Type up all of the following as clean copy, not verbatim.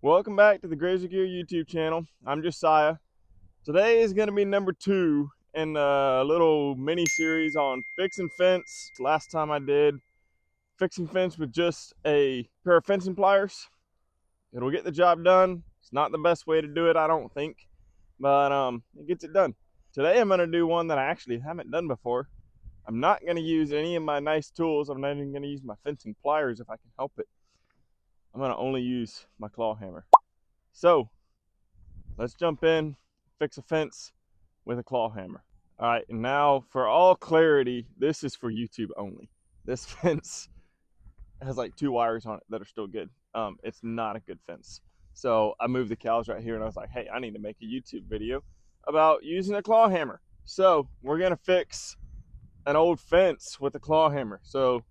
Welcome back to the Grazer Gear YouTube channel. I'm Josiah. Today is going to be number 2 in a little mini series on fixing fence. Last time I did fixing fence with just a pair of fencing pliers. It'll get the job done. It's not the best way to do it, I don't think, but it gets it done. Today I'm going to do one that I actually haven't done before. I'm not going to use any of my nice tools. I'm not even going to use my fencing pliers if I can help it. I'm going to only use my claw hammer. So let's jump in, fix a fence with a claw hammer. All right, and now for all clarity, this is for YouTube only. This fence has like 2 wires on it that are still good. It's not a good fence. So I moved the cows right here and I was like, hey, I need to make a YouTube video about using a claw hammer. So we're gonna fix an old fence with a claw hammer. So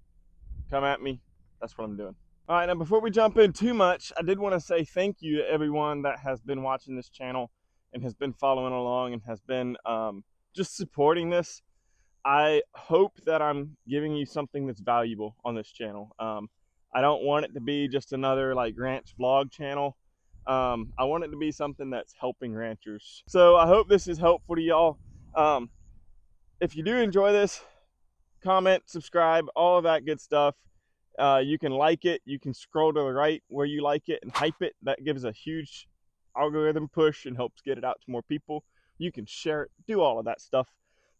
come at me, that's what I'm doing. All right, now before we jump in too much, I did want to say thank you to everyone that has been watching this channel and has been following along and has been just supporting this. I hope that I'm giving you something that's valuable on this channel. I don't want it to be just another like ranch vlog channel. I want it to be something that's helping ranchers. So I hope this is helpful to y'all. If you do enjoy this, comment, subscribe, all of that good stuff. You can like it, you can scroll to the right where you like it and hype it. That gives a huge algorithm push and helps get it out to more people. You can share it, do all of that stuff.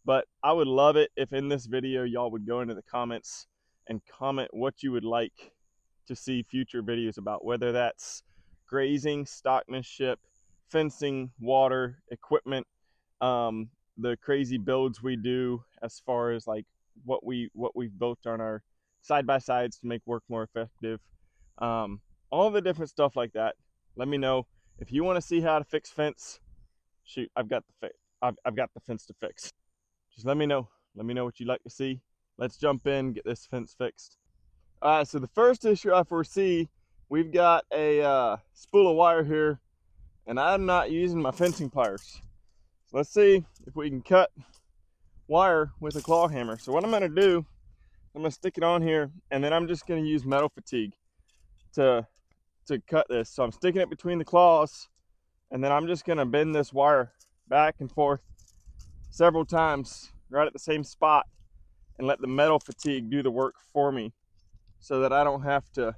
But I would love it if in this video y'all would go into the comments and comment what you would like to see future videos about, whether that's grazing, stockmanship, fencing, water, equipment, the crazy builds we do as far as like what we've built on our side-by-sides to make work more effective, all the different stuff like that. Let me know. If you want to see how to fix fence, shoot, I've got the fence to fix. Just let me know what you'd like to see. Let's jump in, get this fence fixed. All right, so the first issue I foresee, we've got a spool of wire here and I'm not using my fencing pliers. So let's see if we can cut wire with a claw hammer. So what I'm going to do, I'm going to stick it on here and then I'm just going to use metal fatigue to cut this. So I'm sticking it between the claws and then I'm just going to bend this wire back and forth several times right at the same spot and let the metal fatigue do the work for me so that I don't have to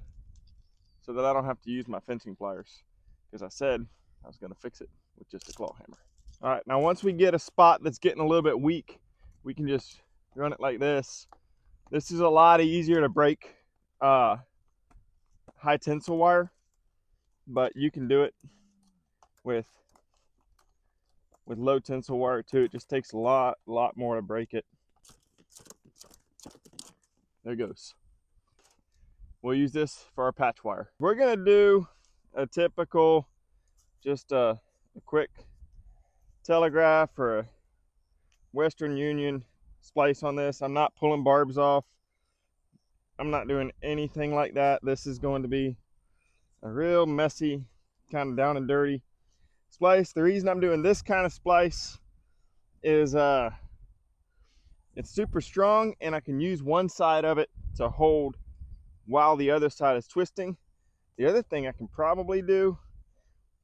use my fencing pliers, because I said I was going to fix it with just a claw hammer. All right, now once we get a spot that's getting a little bit weak, we can just run it like this. This is a lot easier to break high tensile wire, but you can do it with low tensile wire too. It just takes a lot more to break it. There it goes. We'll use this for our patch wire. We're gonna do a typical, just a quick telegraph or a Western Union splice on this. I'm not pulling barbs off. I'm not doing anything like that. This is going to be a real messy, kind of down and dirty splice. The reason I'm doing this kind of splice is it's super strong and I can use one side of it to hold while the other side is twisting. The other thing I can probably do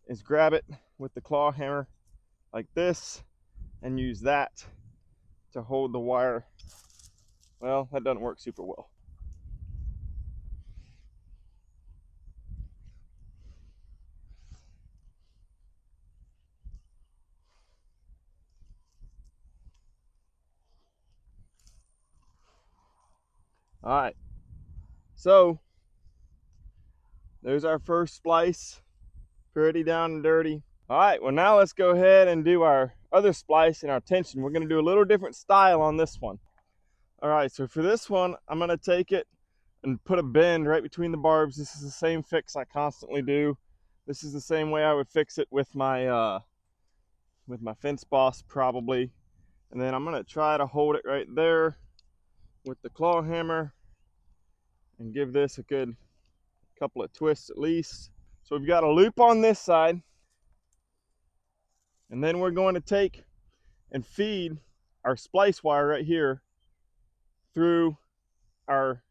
is grab it with the claw hammer like this and use that to hold the wire. Well, that doesn't work super well. All right, so there's our first splice, pretty down and dirty. All right, well now let's go ahead and do our other splice and our tension. We're gonna do a little different style on this one. All right, so for this one, I'm gonna take it and put a bend right between the barbs. This is the same fix I constantly do. This is the same way I would fix it with my FenceBoss probably. And then I'm gonna try to hold it right there with the claw hammer and give this a good couple of twists at least. So we've got a loop on this side, and then we're going to take and feed our splice wire right here through our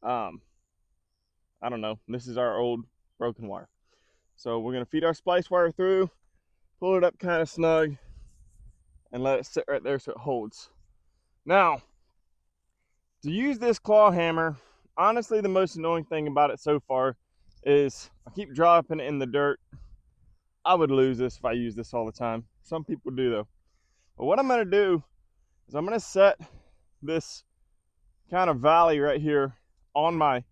I don't know, this is our old broken wire. So we're gonna feed our splice wire through, pull it up kind of snug, and let it sit right there so it holds. Now, to use this claw hammer, honestly the most annoying thing about it so far is I keep dropping it in the dirt. I would lose this if I use this all the time. Some people do though. But what I'm gonna do is I'm gonna set this kind of valley right here on my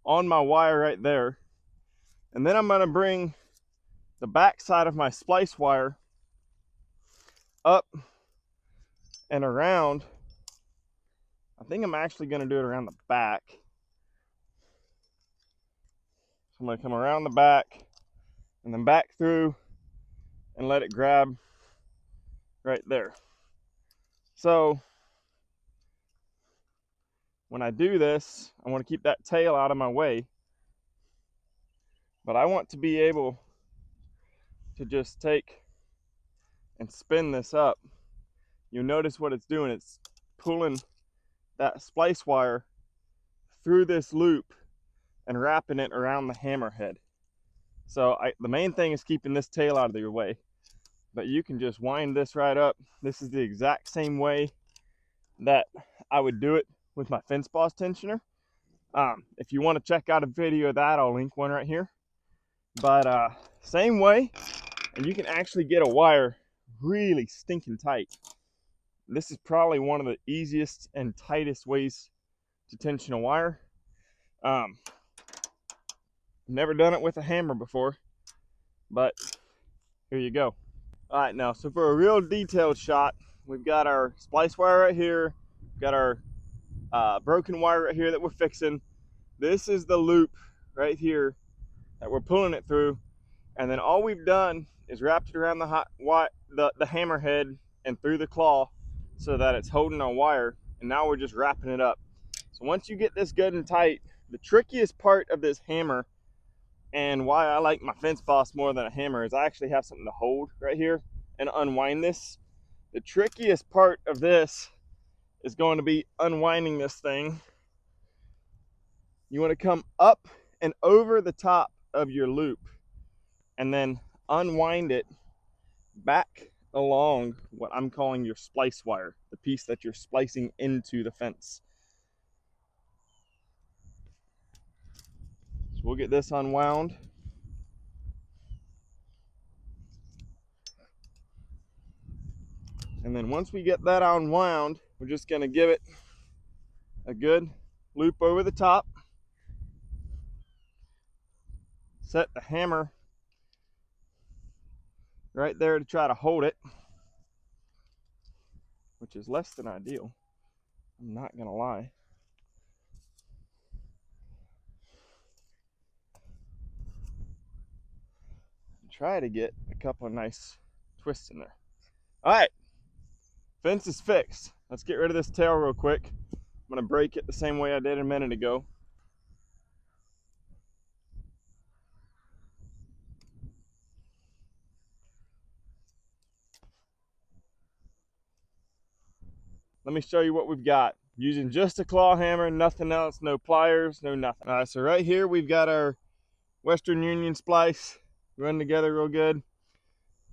wire right there. And then I'm gonna bring the back side of my splice wire up and around. I think I'm actually gonna do it around the back. So I'm gonna come around the back and then back through and let it grab right there. So when I do this, I want to keep that tail out of my way, but I want to be able to just take and spin this up. You'll notice what it's doing. It's pulling that splice wire through this loop and wrapping it around the hammerhead. So the main thing is keeping this tail out of your way, but you can just wind this right up. This is the exact same way that I would do it with my FenceBoss tensioner. If you want to check out a video of that, I'll link one right here. But same way, and you can actually get a wire really stinking tight. This is probably one of the easiest and tightest ways to tension a wire. Never done it with a hammer before, but here you go. All right, now, so for a real detailed shot, we've got our splice wire right here, we've got our broken wire right here that we're fixing. This is the loop right here that we're pulling it through, and then all we've done is wrapped it around the hammerhead and through the claw so that it's holding our wire, and now we're just wrapping it up. So once you get this good and tight, the trickiest part of this hammer, and why I like my FenceBoss more than a hammer, is I actually have something to hold right here and unwind this. The trickiest part of this is going to be unwinding this thing. You want to come up and over the top of your loop and then unwind it back along what I'm calling your splice wire, the piece that you're splicing into the fence. So we'll get this unwound. And then once we get that unwound, we're just going to give it a good loop over the top. Set the hammer right there to try to hold it, which is less than ideal. I'm not going to lie. Try to get a couple of nice twists in there. All right, fence is fixed. Let's get rid of this tail real quick. I'm gonna break it the same way I did a minute ago. Let me show you what we've got. Using just a claw hammer, nothing else, no pliers, no nothing. All right, so right here we've got our Western Union splice run together real good.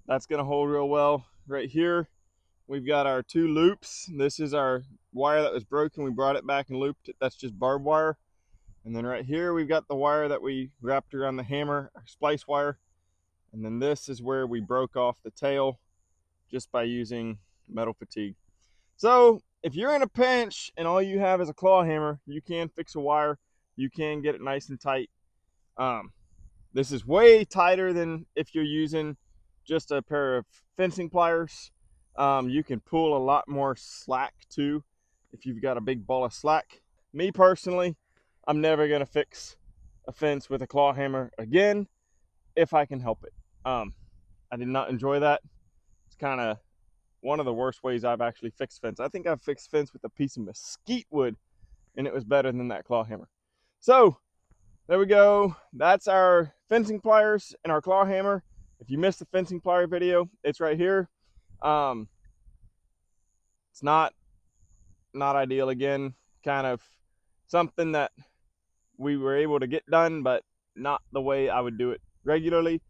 That's gonna hold real well. Right here we've got our two loops. This is our wire that was broken. We brought it back and looped it. That's just barbed wire. And then right here we've got the wire that we wrapped around the hammer, our splice wire. And then this is where we broke off the tail just by using metal fatigue. So if you're in a pinch and all you have is a claw hammer, you can fix a wire. You can get it nice and tight. This is way tighter than if you're using just a pair of fencing pliers. You can pull a lot more slack too if you've got a big ball of slack. Me personally, I'm never gonna fix a fence with a claw hammer again if I can help it. I did not enjoy that. It's kind of one of the worst ways I've actually fixed fence. I think I've fixed fence with a piece of mesquite wood and it was better than that claw hammer. So there we go. That's our fencing pliers and our claw hammer. If you missed the fencing plier video, it's right here. It's not ideal, again, kind of something that we were able to get done, but not the way I would do it regularly.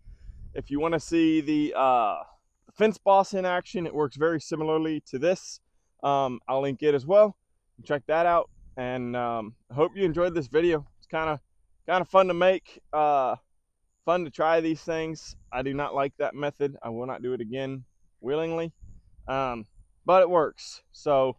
If you want to see the FenceBoss in action, it works very similarly to this. I'll link it as well. Check that out. And I hope you enjoyed this video. It's kind of fun to make, fun to try these things. I do not like that method. I will not do it again willingly, but it works. So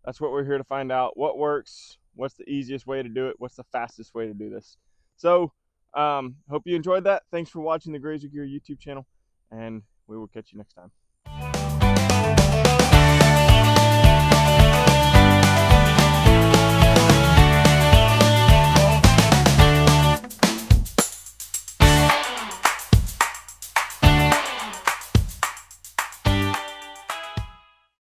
that's what we're here to find out. What works? What's the easiest way to do it? What's the fastest way to do this? So hope you enjoyed that. Thanks for watching the Grazer Gear YouTube channel, and we will catch you next time.